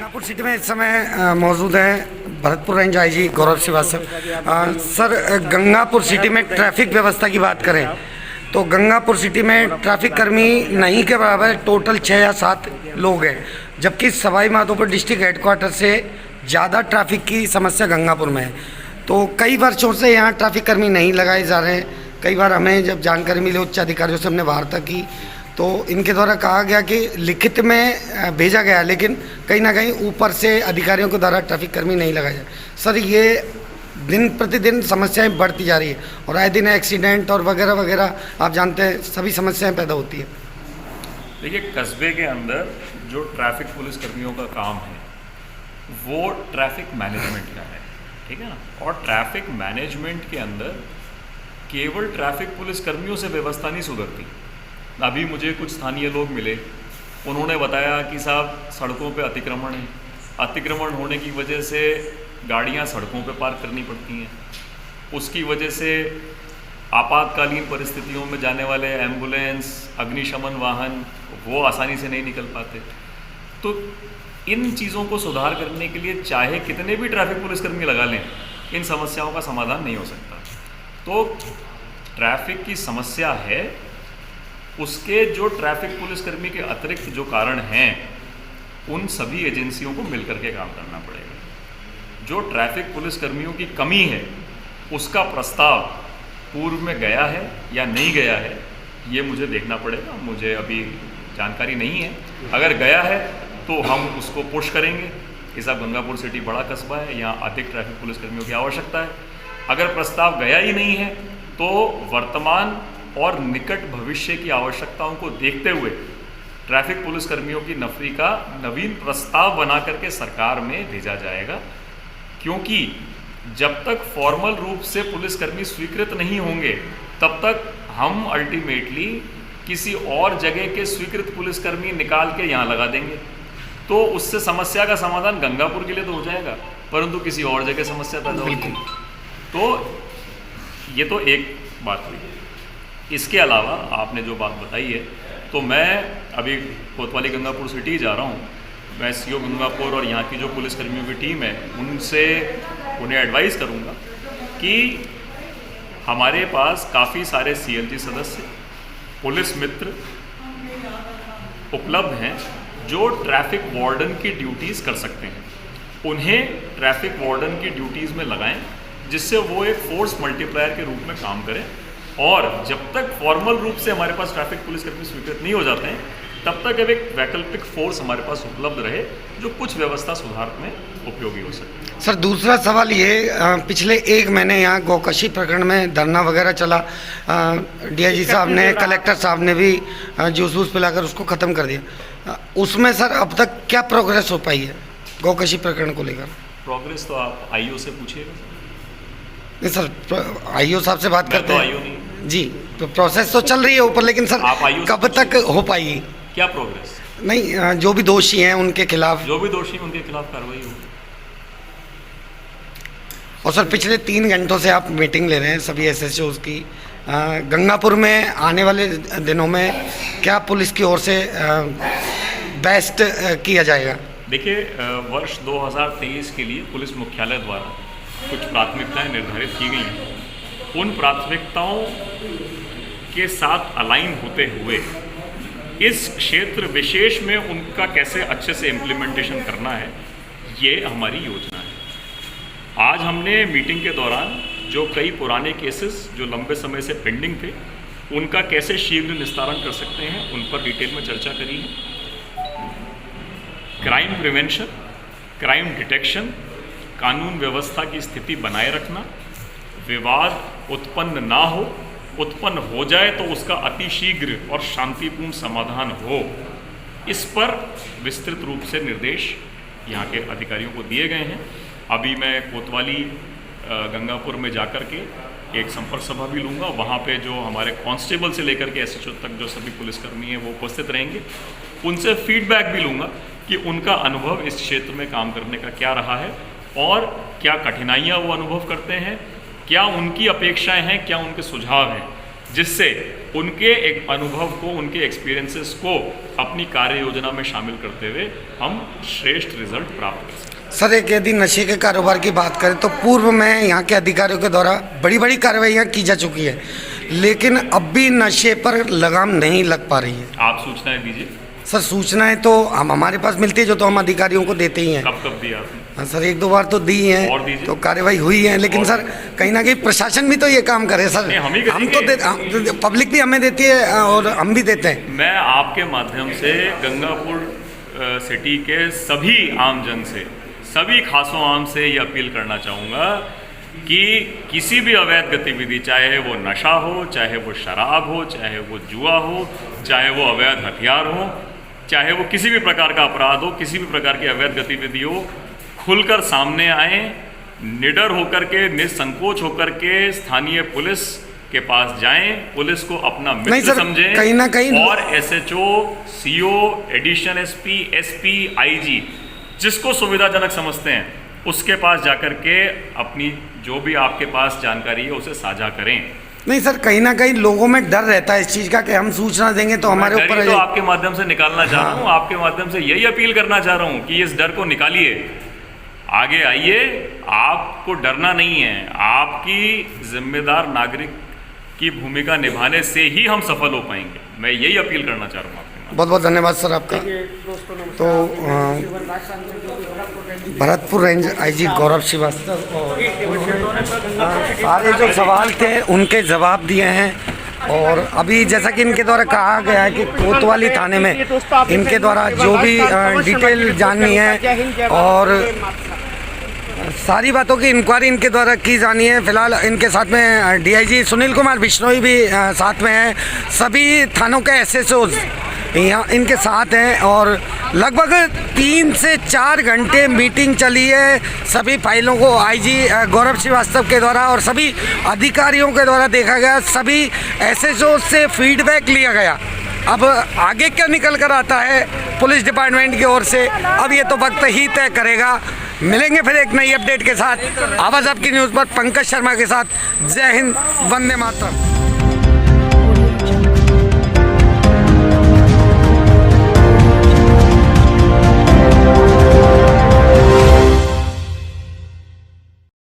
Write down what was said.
Gangapur city में इस समय मौजूद हैं भरतपुर रेंज आईजी गौरव श्रीवास्तव। सर, गंगापुर सिटी में ट्रैफिक व्यवस्था की बात करें तो गंगापुर सिटी में ट्रैफिक कर्मी नहीं के बराबर टोटल 6 या 7 लोग हैं, जबकि सवाई माधोपुर डिस्ट्रिक्ट हेडक्वार्टर से ज़्यादा ट्रैफिक की समस्या गंगापुर में है। तो कई वर्षों से यहाँ ट्रैफिक कर्मी नहीं लगाए जा रहे हैं। कई बार हमें जब जानकारी मिली उच्च अधिकारियों से हमने वार्ता की तो इनके द्वारा कहा गया कि लिखित में भेजा गया, लेकिन कहीं ना कहीं ऊपर से अधिकारियों के द्वारा ट्रैफिक कर्मी नहीं लगाया जाए। सर, ये दिन प्रतिदिन समस्याएं बढ़ती जा रही है और आए दिन एक्सीडेंट और वगैरह वगैरह आप जानते हैं सभी समस्याएं पैदा होती है। देखिए, कस्बे के अंदर जो ट्रैफिक पुलिस कर्मियों का काम है वो ट्रैफिक मैनेजमेंट का है, ठीक है ना। और ट्रैफिक मैनेजमेंट के अंदर केवल ट्रैफिक पुलिस कर्मियों से व्यवस्था नहीं सुधरती। अभी मुझे कुछ स्थानीय लोग मिले, उन्होंने बताया कि साहब सड़कों पे अतिक्रमण है, अतिक्रमण होने की वजह से गाड़ियां सड़कों पे पार्क करनी पड़ती हैं, उसकी वजह से आपातकालीन परिस्थितियों में जाने वाले एम्बुलेंस, अग्निशमन वाहन वो आसानी से नहीं निकल पाते। तो इन चीज़ों को सुधार करने के लिए चाहे कितने भी ट्रैफिक पुलिसकर्मी लगा लें, इन समस्याओं का समाधान नहीं हो सकता। तो ट्रैफिक की समस्या है, उसके जो ट्रैफिक पुलिसकर्मी के अतिरिक्त जो कारण हैं उन सभी एजेंसियों को मिलकर के काम करना पड़ेगा। जो ट्रैफिक पुलिसकर्मियों की कमी है उसका प्रस्ताव पूर्व में गया है या नहीं गया है ये मुझे देखना पड़ेगा, मुझे अभी जानकारी नहीं है। अगर गया है तो हम उसको पुश करेंगे कि साहब गंगापुर सिटी बड़ा कस्बा है, यहाँ अधिक ट्रैफिक पुलिसकर्मियों की आवश्यकता है। अगर प्रस्ताव गया ही नहीं है तो वर्तमान और निकट भविष्य की आवश्यकताओं को देखते हुए ट्रैफिक पुलिसकर्मियों की नफरी का नवीन प्रस्ताव बना करके सरकार में भेजा जाएगा। क्योंकि जब तक फॉर्मल रूप से पुलिसकर्मी स्वीकृत नहीं होंगे तब तक हम अल्टीमेटली किसी और जगह के स्वीकृत पुलिसकर्मी निकाल के यहाँ लगा देंगे, तो उससे समस्या का समाधान गंगापुर के लिए तो हो जाएगा, परंतु किसी और जगह समस्या पैदा होगी। तो ये तो एक बात हुई। इसके अलावा आपने जो बात बताई है, तो मैं अभी कोतवाली गंगापुर सिटी जा रहा हूँ। मैं सीओ गंगापुर और यहाँ की जो पुलिसकर्मियों की टीम है उनसे उन्हें एडवाइस करूँगा कि हमारे पास काफ़ी सारे सीएलजी सदस्य, पुलिस मित्र उपलब्ध हैं जो ट्रैफिक वार्डन की ड्यूटीज़ कर सकते हैं। उन्हें ट्रैफिक वार्डन की ड्यूटीज़ में लगाएं, जिससे वो एक फोर्स मल्टीप्लायर के रूप में काम करें। और जब तक फॉर्मल रूप से हमारे पास ट्रैफिक पुलिसकर्मी स्वीकृत नहीं हो जाते हैं तब तक अब एक वैकल्पिक फोर्स हमारे पास उपलब्ध रहे जो कुछ व्यवस्था सुधार में उपयोगी हो सके। सर, दूसरा सवाल ये, पिछले 1 महीने यहाँ गौकशी प्रकरण में धरना वगैरह चला, डीआईजी साहब ने, कलेक्टर साहब ने भी जूस वूस पिलाकर उसको ख़त्म कर दिया। उसमें सर अब तक क्या प्रोग्रेस हो पाई है गौकशी प्रकरण को लेकर? प्रोग्रेस तो आप आईओ से पूछिएगा। नहीं सर, आईओ साहब से बात करते हैं। आईओ नहीं जी, तो प्रोसेस तो चल रही है ऊपर, लेकिन सर कब तक हो पाएगी? क्या प्रोग्रेस? नहीं, जो भी दोषी हैं उनके खिलाफ, उनके खिलाफ कार्रवाई होगी। और सर पिछले 3 घंटों से आप मीटिंग ले रहे हैं सभी एसएचओज की। गंगापुर में आने वाले दिनों में क्या पुलिस की ओर से बेस्ट किया जाएगा? देखिए, वर्ष 2023 के लिए पुलिस मुख्यालय द्वारा कुछ प्राथमिकताएं निर्धारित की गई हैं। उन प्राथमिकताओं के साथ अलाइन होते हुए इस क्षेत्र विशेष में उनका कैसे अच्छे से इम्प्लीमेंटेशन करना है, ये हमारी योजना है। आज हमने मीटिंग के दौरान जो कई पुराने केसेस जो लंबे समय से पेंडिंग थे उनका कैसे शीघ्र निस्तारण कर सकते हैं उन पर डिटेल में चर्चा करी है। क्राइम प्रिवेंशन, क्राइम डिटेक्शन, कानून व्यवस्था की स्थिति बनाए रखना, विवाद उत्पन्न ना हो, उत्पन्न हो जाए तो उसका अतिशीघ्र और शांतिपूर्ण समाधान हो, इस पर विस्तृत रूप से निर्देश यहाँ के अधिकारियों को दिए गए हैं। अभी मैं कोतवाली गंगापुर में जाकर के एक संपर्क सभा भी लूँगा। वहाँ पे जो हमारे कांस्टेबल से लेकर के एसएचओ तक जो सभी पुलिसकर्मी हैं वो उपस्थित रहेंगे। उनसे फीडबैक भी लूँगा कि उनका अनुभव इस क्षेत्र में काम करने का क्या रहा है और क्या कठिनाइयाँ वो अनुभव करते हैं, क्या उनकी अपेक्षाएं हैं, क्या उनके सुझाव हैं। जिससे उनके एक अनुभव को, उनके एक्सपीरियंसेस को अपनी कार्य योजना में शामिल करते हुए हम श्रेष्ठ रिजल्ट प्राप्त कर सकें। सर, एक यदि नशे के कारोबार की बात करें तो पूर्व में यहाँ के अधिकारियों के द्वारा बड़ी बड़ी कार्रवाइयाँ की जा चुकी है, लेकिन अब भी नशे पर लगाम नहीं लग पा रही है। आप सूचनाएं दीजिए। सर, सूचनाएं तो हमारे पास मिलती है, जो तो हम अधिकारियों को देते ही हैं। कब कब दिया आपने? हाँ सर, 1-2 बार तो दी और हैं, दीजिए। तो कार्रवाई हुई है, लेकिन सर कहीं ना कहीं प्रशासन भी तो ये काम करे सर। नहीं, हम ही हम तो करेंगे। पब्लिक भी हमें देती है और हम भी देते हैं। मैं आपके माध्यम से गंगापुर सिटी के सभी आमजन से, सभी खासों आम से ये अपील करना चाहूँगा कि किसी भी अवैध गतिविधि, चाहे वो नशा हो, चाहे वो शराब हो, चाहे वो जुआ हो, चाहे वो अवैध हथियार हो, चाहे वो किसी भी प्रकार का अपराध हो, किसी भी प्रकार की अवैध गतिविधि हो, खुलकर सामने आए, निडर होकर के, निसंकोच होकर के स्थानीय पुलिस के पास जाएं, पुलिस को अपना मित्र समझें, कहीं ना कहीं और SHO, CO, addition SP, SP, IG, जिसको सुविधाजनक समझते हैं उसके पास जाकर के अपनी जो भी आपके पास जानकारी है उसे साझा करें। नहीं सर, कहीं ना कहीं लोगों में डर रहता है इस चीज़ का कि हम सूचना देंगे तो हमारे ऊपर। तो आपके माध्यम से निकालना चाह रहा हूँ, आपके माध्यम से यही अपील करना चाह रहा हूँ कि इस डर को निकालिए, आगे आइए, आपको डरना नहीं है। आपकी जिम्मेदार नागरिक की भूमिका निभाने से ही हम सफल हो पाएंगे। मैं यही अपील करना चाह रहा हूँ आपके। बहुत बहुत धन्यवाद सर आपका। तो भरतपुर रेंज आईजी गौरव श्रीवास्तव सारे जो सवाल थे उनके जवाब दिए हैं। और अभी जैसा कि इनके द्वारा कहा गया है कि कोतवाली थाने में इनके द्वारा जो भी डिटेल जाननी है और सारी बातों की इंक्वायरी इनके द्वारा की जानी है। फिलहाल इनके साथ में डीआईजी सुनील कुमार बिश्नोई भी साथ में हैं। सभी थानों के एसएचओज यहाँ इनके साथ हैं और लगभग 3 से 4 घंटे मीटिंग चली है सभी फाइलों को आईजी गौरव श्रीवास्तव के द्वारा और सभी अधिकारियों के द्वारा देखा गया। सभी एसएचओ से फीडबैक लिया गया। अब आगे क्या निकल कर आता है पुलिस डिपार्टमेंट की ओर से, अब ये तो वक्त ही तय करेगा। मिलेंगे फिर एक नई अपडेट के साथ। आवाज़ आपकी न्यूज़ पर पंकज शर्मा के साथ। जय हिंद, वंदे मातरम।